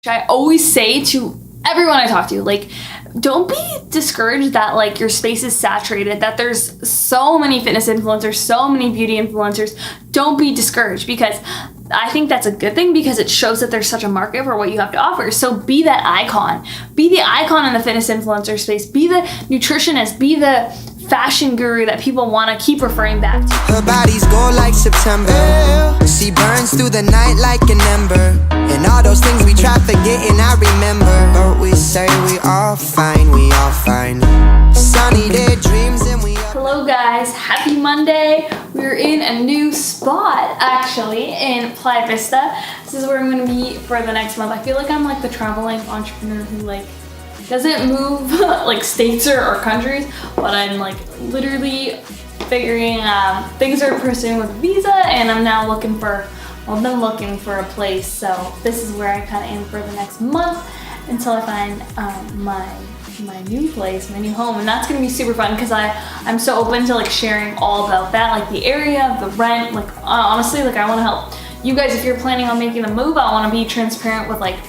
I always say to everyone I talk to, like, don't be discouraged that like your space is saturated, that there's so many fitness influencers, so many beauty influencers. Don't be discouraged, because I think that's a good thing, because it shows that there's such a market for what you have to offer. So be that icon. Be the icon in the fitness influencer space. Be the nutritionist. Be the fashion guru that people want to keep referring back to. Her body's gold like September. She burns through the night like an ember. And all those things we try forgetting, I remember. But we say we all fine, we all fine. Sunny day dreams and we... Hello guys, happy Monday. We're in a new spot actually in Playa Vista. This is where I'm going to be for the next month. I feel like I'm like the traveling entrepreneur who like doesn't move like states or countries, but I'm like literally figuring things are pursuing with visa, and I'm now looking for, well, I've been looking for a place. So this is where I kind of am for the next month until I find my new place, my new home, and that's gonna be super fun because I'm so open to like sharing all about that, like the area, the rent, like honestly, like I want to help you guys if you're planning on making the move. I want to be transparent with like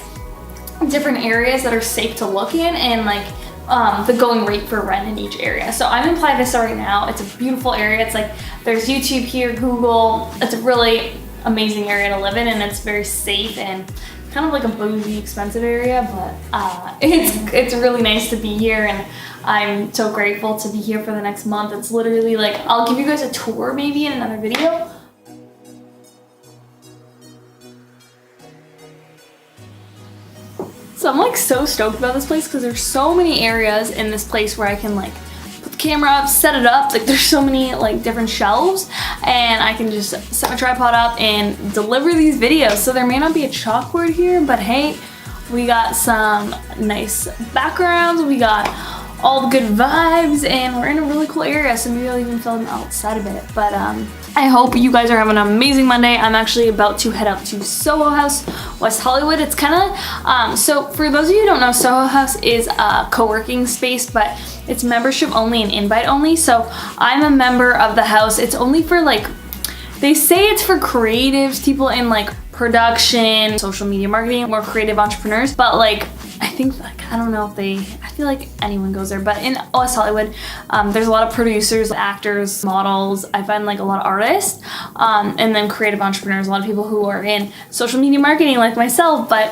different areas that are safe to look in, and like the going rate for rent in each area. So I'm in Playa Vista right now. It's a beautiful area. It's like there's YouTube here, Google. It's a really amazing area to live in, and it's very safe and kind of like a bougie, expensive area, but it's really nice to be here, and I'm so grateful to be here for the next month. It's literally like, I'll give you guys a tour maybe in another video. So I'm like so stoked about this place because there's so many areas in this place where I can like put the camera up, set it up. Like there's so many like different shelves, and I can just set my tripod up and deliver these videos. So there may not be a chalkboard here, but hey, we got some nice backgrounds, we got all the good vibes, and we're in a really cool area, so maybe I'll even film outside a bit. But I hope you guys are having an amazing Monday. I'm actually about to head up to Soho House, West Hollywood. It's kind of, so for those of you who don't know, Soho House is a co-working space, but it's membership only and invite only. So I'm a member of the house. It's only for like, they say it's for creatives, people in like production, social media marketing, more creative entrepreneurs, but like, I think like, I don't know if I feel like anyone goes there, but in West Hollywood, there's a lot of producers, actors, models. I find like a lot of artists, and then creative entrepreneurs, a lot of people who are in social media marketing like myself, but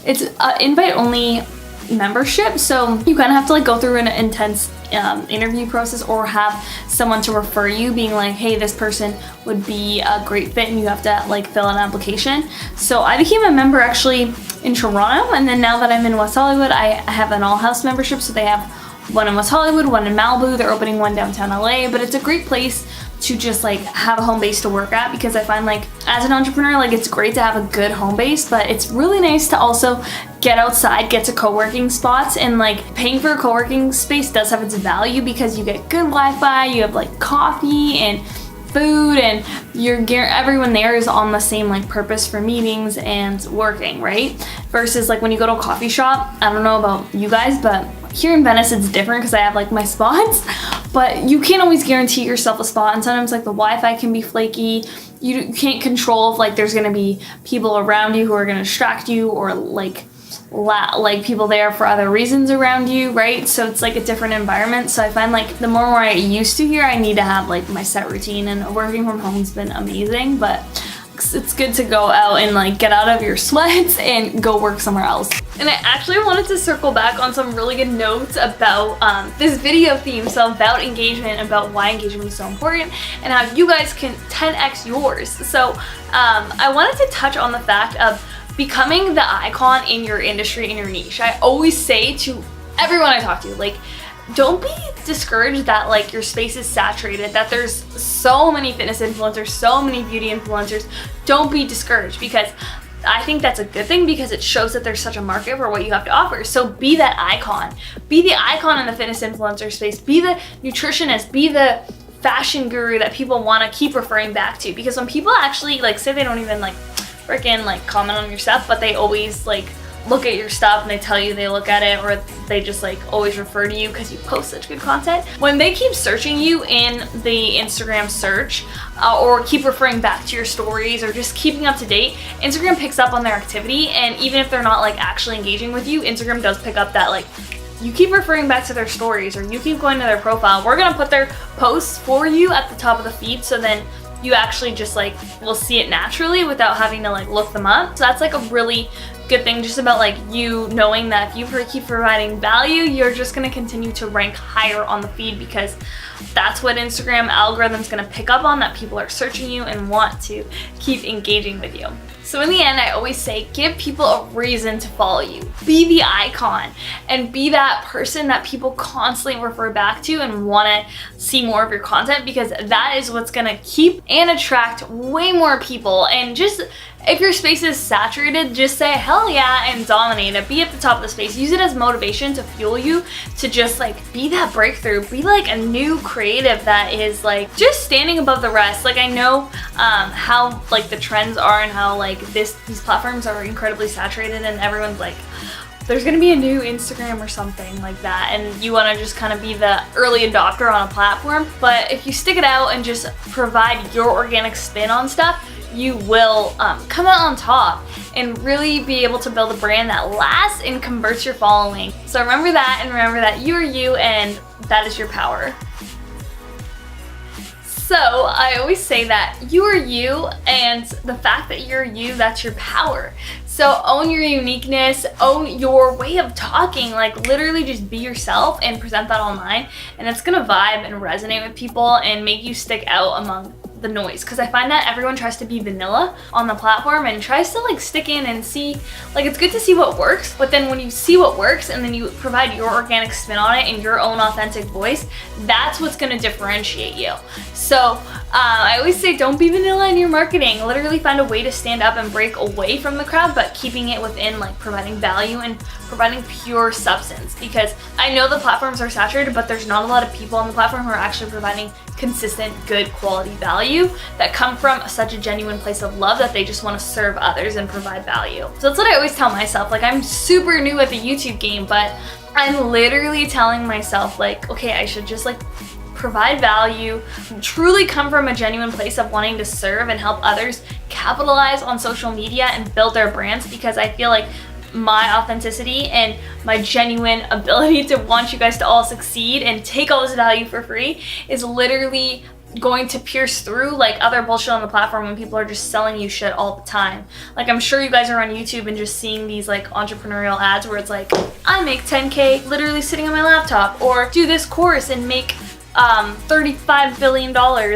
it's invite only membership. So you kind of have to like go through an intense interview process, or have someone to refer you, being like, hey, this person would be a great fit, and you have to like fill out an application. So I became a member actually in Toronto, and then now that I'm in West Hollywood, I have an all house membership. So they have one in West Hollywood, one in Malibu. They're opening one downtown LA, but it's a great place to just like have a home base to work at, because I find like as an entrepreneur, like it's great to have a good home base, but it's really nice to also get outside, get to co-working spots, and like paying for a co-working space does have its value because you get good Wi-Fi, you have like coffee and food, and everyone there is on the same like purpose for meetings and working, right? Versus like when you go to a coffee shop, I don't know about you guys, but here in Venice it's different because I have like my spots, but you can't always guarantee yourself a spot, and sometimes like the Wi-Fi can be flaky. You can't control if like there's gonna be people around you who are gonna distract you, or like people there for other reasons around you, right? So it's like a different environment. So I find like the more I used to here, I need to have like my set routine, and working from home has been amazing, but it's good to go out and like get out of your sweats and go work somewhere else. And I actually wanted to circle back on some really good notes about this video theme, so about engagement, about why engagement is so important, and how you guys can 10x yours. So I wanted to touch on the fact of becoming the icon in your industry, in your niche. I always say to everyone I talk to, like, don't be discouraged that like your space is saturated, that there's so many fitness influencers, so many beauty influencers. Don't be discouraged, because I think that's a good thing, because it shows that there's such a market for what you have to offer. So be that icon. Be the icon in the fitness influencer space. Be the nutritionist. Be the fashion guru that people want to keep referring back to. Because when people actually like say they don't even like freaking like comment on your stuff, but they always like look at your stuff and they tell you they look at it, or they just like always refer to you because you post such good content. When they keep searching you in the Instagram search, or keep referring back to your stories, or just keeping up to date, Instagram picks up on their activity. And even if they're not like actually engaging with you, Instagram does pick up that like you keep referring back to their stories, or you keep going to their profile. We're gonna put their posts for you at the top of the feed, so then you actually just like will see it naturally without having to like look them up. So that's like a really good thing just about like you knowing that if you keep providing value, you're just gonna continue to rank higher on the feed, because that's what Instagram algorithm's gonna pick up on, that people are searching you and want to keep engaging with you. So in the end, I always say, give people a reason to follow you. Be the icon and be that person that people constantly refer back to and want to see more of your content, because that is what's gonna keep and attract way more people. And just, if your space is saturated, just say hell yeah and dominate it. Be at the top of the space. Use it as motivation to fuel you to just like be that breakthrough. Be like a new creative that is like just standing above the rest. Like I know how like the trends are and how like these platforms are incredibly saturated, and everyone's like, there's gonna be a new Instagram or something like that, and you wanna just kind of be the early adopter on a platform. But if you stick it out and just provide your organic spin on stuff, you will come out on top and really be able to build a brand that lasts and converts your following. So remember that, and remember that you are you, and that is your power. So I always say that you are you, and the fact that you're you, that's your power. So own your uniqueness, own your way of talking, like literally just be yourself and present that online, and it's gonna vibe and resonate with people and make you stick out among the noise. Because I find that everyone tries to be vanilla on the platform and tries to like stick in and see, like it's good to see what works, but then when you see what works and then you provide your organic spin on it and your own authentic voice, that's what's going to differentiate you. So I always say, don't be vanilla in your marketing. Literally find a way to stand up and break away from the crowd, but keeping it within like providing value and providing pure substance. Because I know the platforms are saturated, but there's not a lot of people on the platform who are actually providing consistent, good quality value that come from such a genuine place of love that they just want to serve others and provide value. So that's what I always tell myself. Like I'm super new at the YouTube game, but I'm literally telling myself like, okay, I should just like provide value, truly come from a genuine place of wanting to serve and help others capitalize on social media and build their brands, because I feel like my authenticity and my genuine ability to want you guys to all succeed and take all this value for free is literally going to pierce through like other bullshit on the platform when people are just selling you shit all the time. Like I'm sure you guys are on YouTube and just seeing these like entrepreneurial ads where it's like, I make 10K literally sitting on my laptop, or do this course and make $35 billion.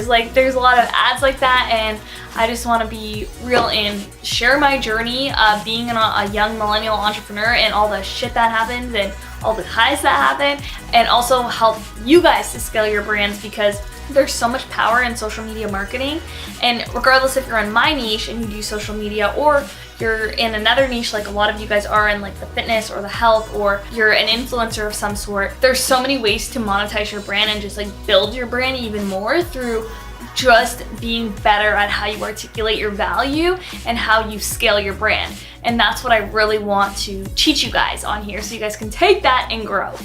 Like there's a lot of ads like that, and I just want to be real and share my journey of being a young millennial entrepreneur and all the shit that happens and all the highs that happen, and also help you guys to scale your brands, because there's so much power in social media marketing. And regardless if you're in my niche and you do social media, or you're in another niche like a lot of you guys are in like the fitness or the health, or you're an influencer of some sort, there's so many ways to monetize your brand and just like build your brand even more through just being better at how you articulate your value and how you scale your brand. And that's what I really want to teach you guys on here, so you guys can take that and grow.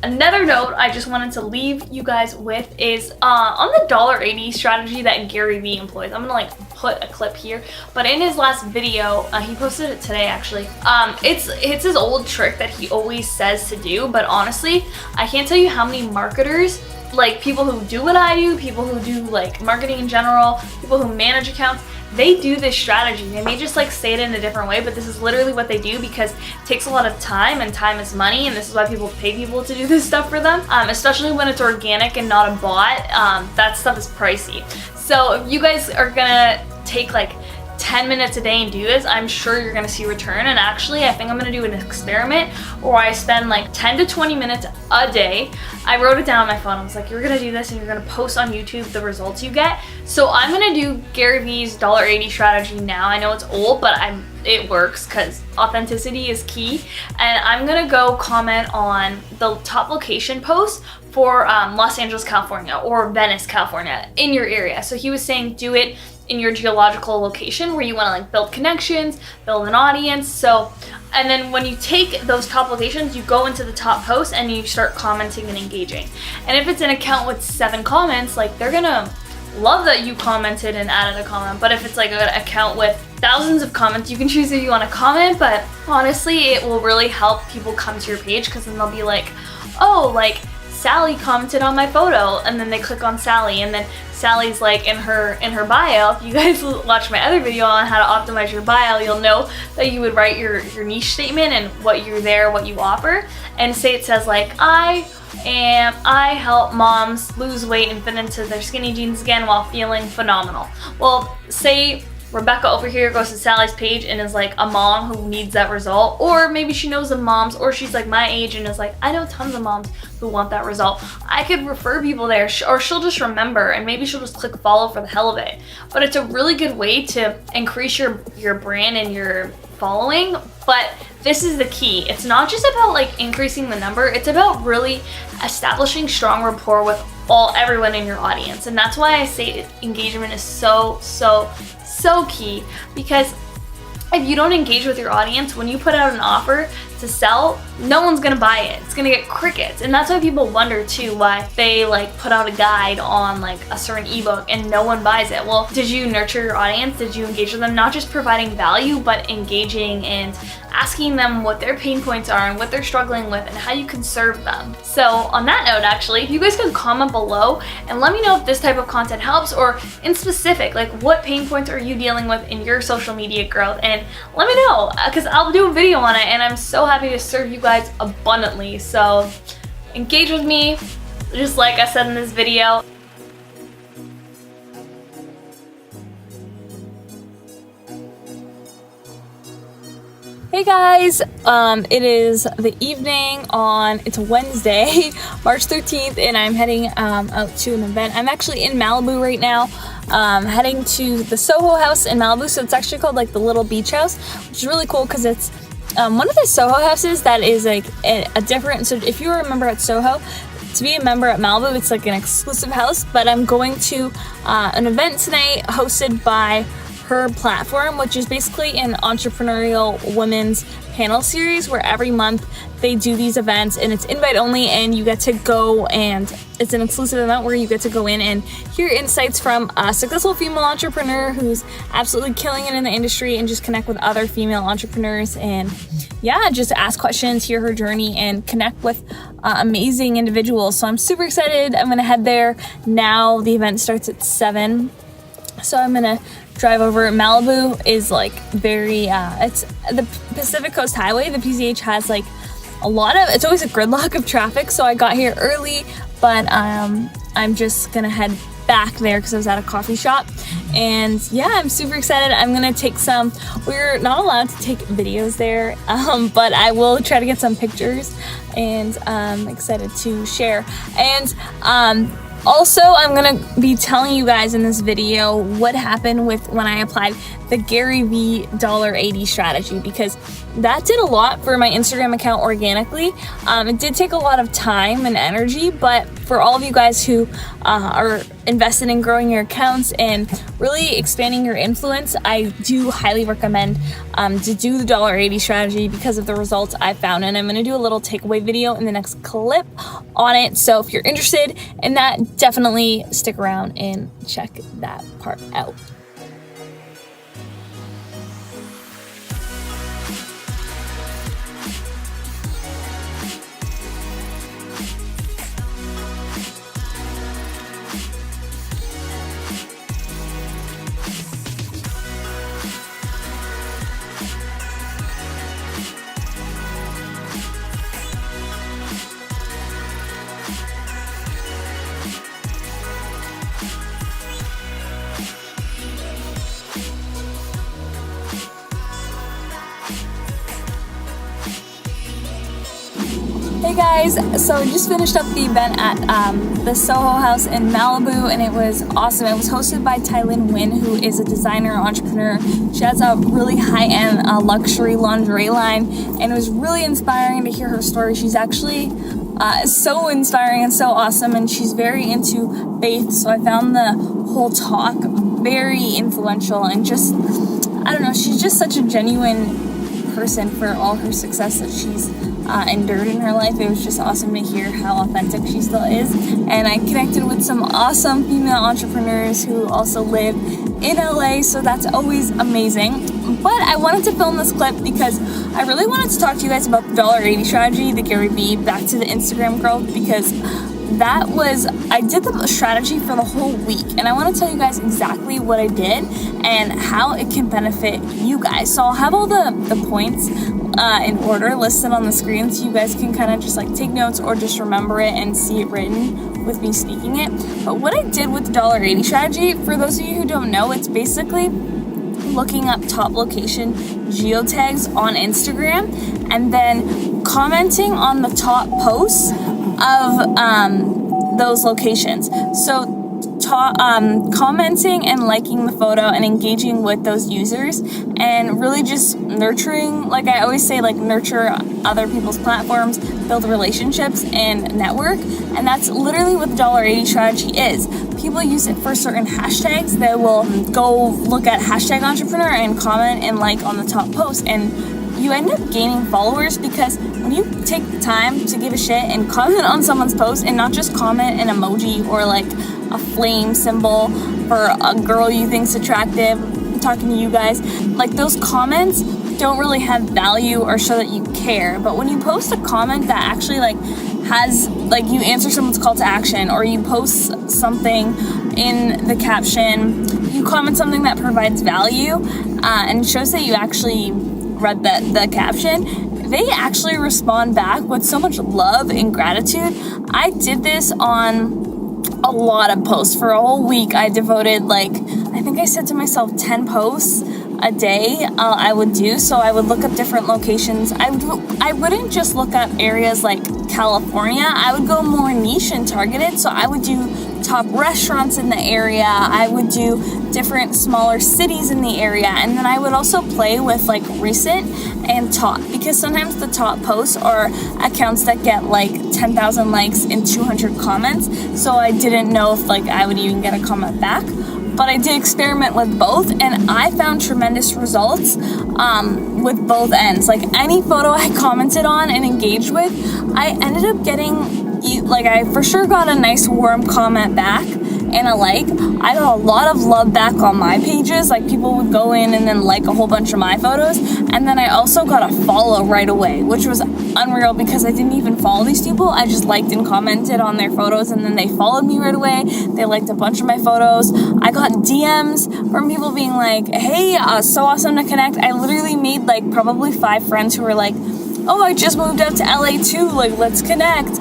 Another note I just wanted to leave you guys with is on the $1.80 strategy that Gary Vee employs. I'm gonna like put a clip here, but in his last video, he posted it today actually. It's his old trick that he always says to do, but honestly, I can't tell you how many marketers, like people who do what I do, people who do like marketing in general, people who manage accounts, they do this strategy. They may just like say it in a different way, but this is literally what they do, because it takes a lot of time, and time is money, and this is why people pay people to do this stuff for them, especially when it's organic and not a bot. That stuff is pricey. So if you guys are gonna take like 10 minutes a day and do this, I'm sure you're gonna see return. And actually, I think I'm gonna do an experiment where I spend like 10 to 20 minutes a day. I wrote it down on my phone. I was like, you're gonna do this and you're gonna post on YouTube the results you get. So I'm gonna do Gary Vee's $1.80 strategy now. I know it's old, but it works because authenticity is key. And I'm gonna go comment on the top location posts for Los Angeles, California, or Venice, California, in your area. So he was saying do it in your geological location where you want to like build connections, build an audience. So And then when you take those top locations, you go into the top posts and you start commenting and engaging. And if it's an account with 7 comments, like they're gonna love that you commented and added a comment. But if it's like an account with thousands of comments, you can choose if you want to comment, but honestly it will really help people come to your page, because then they'll be like, oh, like Sally commented on my photo, and then they click on Sally, and then Sally's like in her bio. If you guys watch my other video on how to optimize your bio, you'll know that you would write your niche statement and what you're there, what you offer, and say it says like, I help moms lose weight and fit into their skinny jeans again while feeling phenomenal. Well, say Rebecca over here goes to Sally's page and is like a mom who needs that result, or maybe she knows some moms, or she's like my age and is like, I know tons of moms who want that result. I could refer people there, or she'll just remember and maybe she'll just click follow for the hell of it. But it's a really good way to increase your brand and your following. But this is the key. It's not just about like increasing the number, it's about really establishing strong rapport with everyone in your audience. And that's why I say engagement is so key, because if you don't engage with your audience, when you put out an offer to sell, no one's gonna buy it. It's gonna get crickets. And that's why people wonder too, why they like put out a guide on like a certain ebook and no one buys it. Well, did you nurture your audience? Did you engage with them? Not just providing value, but engaging and asking them what their pain points are and what they're struggling with and how you can serve them. So on that note, actually, if you guys can comment below and let me know if this type of content helps, or in specific, like what pain points are you dealing with in your social media growth, and let me know, because I'll do a video on it and I'm so happy to serve you guys abundantly. So engage with me, just like I said in this video. Hey guys, it is the evening it's a Wednesday, March 13th, and I'm heading out to an event. I'm actually in Malibu right now, heading to the Soho house in Malibu. So it's actually called like the Little Beach House, which is really cool because it's one of the Soho houses that is like a different, so if you remember at Soho, to be a member at Malibu, it's like an exclusive house, but I'm going to an event tonight hosted by her platform, which is basically an entrepreneurial women's panel series where every month they do these events, and it's invite only, and you get to go, and it's an exclusive event where you get to go in and hear insights from a successful female entrepreneur who's absolutely killing it in the industry, and just connect with other female entrepreneurs, and yeah, just ask questions, hear her journey, and connect with amazing individuals. So I'm super excited. I'm gonna head there now. The event starts at 7, so I'm gonna drive over. Malibu is like very, it's the Pacific Coast Highway. The PCH has like it's always a gridlock of traffic, so I got here early, but I'm just gonna head back there because I was at a coffee shop, and yeah, I'm super excited. I'm gonna take we're not allowed to take videos there, but I will try to get some pictures, and I'm excited to share. And also, I'm gonna be telling you guys in this video what happened when I applied the Gary Vee $80 strategy, because that did a lot for my Instagram account organically. It did take a lot of time and energy, but for all of you guys who are invested in growing your accounts and really expanding your influence, I do highly recommend to do the $80 strategy because of the results I found. And I'm gonna do a little takeaway video in the next clip on it. So if you're interested in that, definitely stick around and check that part out. Hey guys, so I just finished up the event at the Soho house in Malibu, and it was awesome. It was hosted by Tylin Wynn, who is a designer entrepreneur. She has a really high-end luxury lingerie line, and it was really inspiring to hear her story. She's actually so inspiring and so awesome, and she's very into faith, so I found the whole talk very influential, and just, I don't know, she's just such a genuine person for all her success that she's endured in her life. It was just awesome to hear how authentic she still is. And I connected with some awesome female entrepreneurs who also live in LA, so that's always amazing. But I wanted to film this clip because I really wanted to talk to you guys about the $1.80 strategy, the Gary Vee, back to the Instagram growth, because I did the strategy for the whole week, and I want to tell you guys exactly what I did and how it can benefit you guys. So I'll have all the points in order listed on the screen, so you guys can kind of just like take notes or just remember it and see it written with me speaking it. But what I did with the $1.80 strategy, for those of you who don't know, it's basically looking up top location geotags on Instagram and then commenting on the top posts of those locations. So commenting and liking the photo and engaging with those users and really just nurturing, like I always say, like nurture other people's platforms, build relationships and network. And that's literally what the $1.80 strategy is. People use it for certain hashtags. They will go look at hashtag entrepreneur and comment and like on the top post, and you end up gaining followers because when you take the time to give a shit and comment on someone's post and not just comment an emoji or like a flame symbol for a girl you think's attractive, I'm talking to you guys, like those comments don't really have value or show that you care. But when you post a comment that actually like has, like you answer someone's call to action, or you post something in the caption, you comment something that provides value and shows that you actually read the caption, they actually respond back with so much love and gratitude. I did this on a lot of posts. For a whole week, I devoted I think I said to myself 10 posts a day I would do. So I would look up different locations. I wouldn't just look up areas like California. I would go more niche and targeted. So I would do top restaurants in the area. I would do different smaller cities in the area. And then I would also play with like recent and top, because sometimes the top posts are accounts that get like 10,000 likes and 200 comments. So I didn't know if I would even get a comment back. But I did experiment with both, and I found tremendous results with both ends. Like any photo I commented on and engaged with, I ended up getting, I for sure got a nice warm comment back and a like. I got a lot of love back on my pages. Like people would go in and then like a whole bunch of my photos. And then I also got a follow right away, which was unreal because I didn't even follow these people. I just liked and commented on their photos, and then they followed me right away. They liked a bunch of my photos. I got DMs from people being like, hey, so awesome to connect. I literally made probably 5 friends who were like, oh, I just moved out to LA too, let's connect.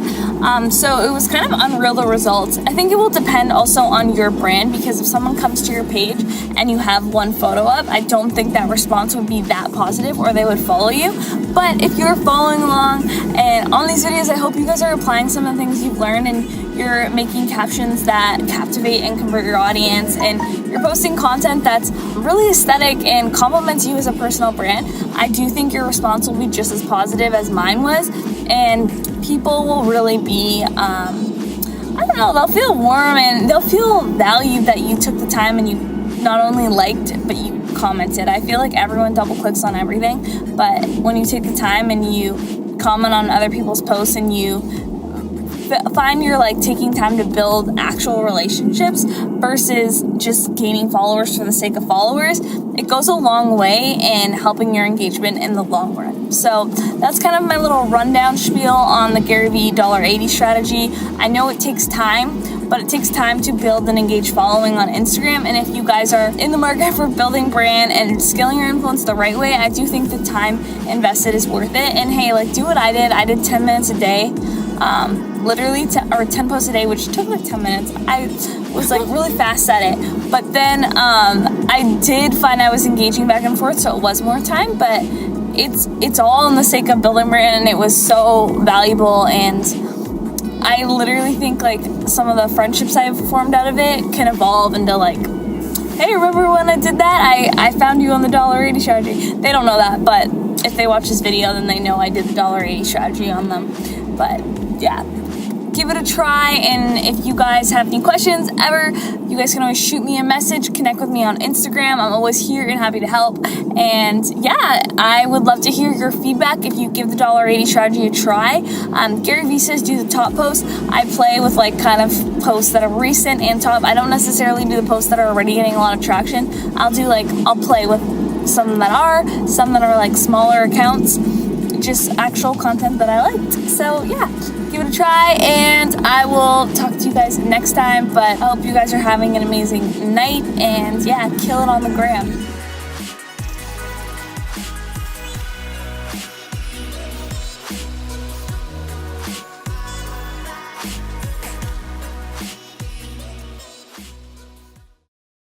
So it was kind of unreal, the results. I think it will depend also on your brand, because if someone comes to your page and you have one photo up, I don't think that response would be that positive or they would follow you. But if you're following along and on these videos, I hope you guys are applying some of the things you've learned and you're making captions that captivate and convert your audience, and you're posting content that's really aesthetic and compliments you as a personal brand. I do think your response will be just as positive as mine was, and people will really be, they'll feel warm and they'll feel valued that you took the time and you not only liked, but you commented. I feel like everyone double clicks on everything, but when you take the time and you comment on other people's posts and you find you're taking time to build actual relationships versus just gaining followers for the sake of followers, it goes a long way in helping your engagement in the long run. So that's kind of my little rundown spiel on the Gary Vee $1.80 strategy. I know it takes time, but it takes time to build an engaged following on Instagram. And if you guys are in the market for building brand and scaling your influence the right way, I do think the time invested is worth it. And hey, do what I did. I did 10 minutes a day. Literally 10 posts a day, which took 10 minutes. I was really fast at it, but then I did find I was engaging back and forth, so it was more time, but it's all in the sake of building brand, and it was so valuable. And I literally think some of the friendships I've formed out of it can evolve into hey, remember when I did that? I found you on the $1.80 strategy. They don't know that, but if they watch this video, then they know I did the $1.80 strategy on them. But yeah, keep give it a try, and if you guys have any questions ever, you guys can always shoot me a message, connect with me on Instagram. I'm always here and happy to help. And yeah, I would love to hear your feedback if you give the $1.80 strategy a try. Gary Vee says do the top posts. I play with like kind of posts that are recent and top. I don't necessarily do the posts that are already getting a lot of traction. I'll play with some that are like smaller accounts, just actual content that I liked. So yeah, give it a try, and I will talk to you guys next time. But I hope you guys are having an amazing night, and yeah, kill it on the gram.